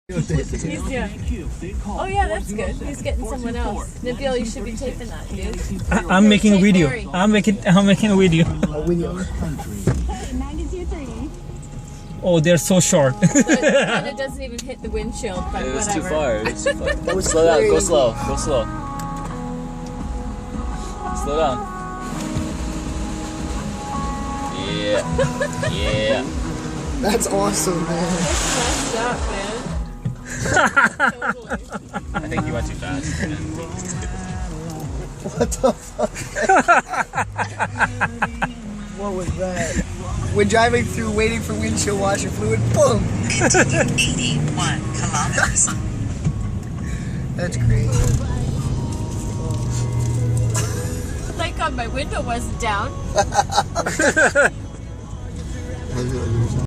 He's, yeah. Oh yeah, that's good. He's getting someone else. Nabil, you should be taping that, dude. I'm making a video. I'm making a video. A video. Oh, they're so short. But it doesn't even hit the windshield, but It was whatever. too far. It was too far. That was Slow down. Go crazy. slow. Go slow. Slow down. Yeah. Yeah. That's awesome, man. That's messed up, man. Totally. I think you went too fast. What the fuck? What was that? We're driving through, waiting for windshield washer fluid. Boom! Continue 81 kilometers. That's crazy. Thank God my window wasn't down.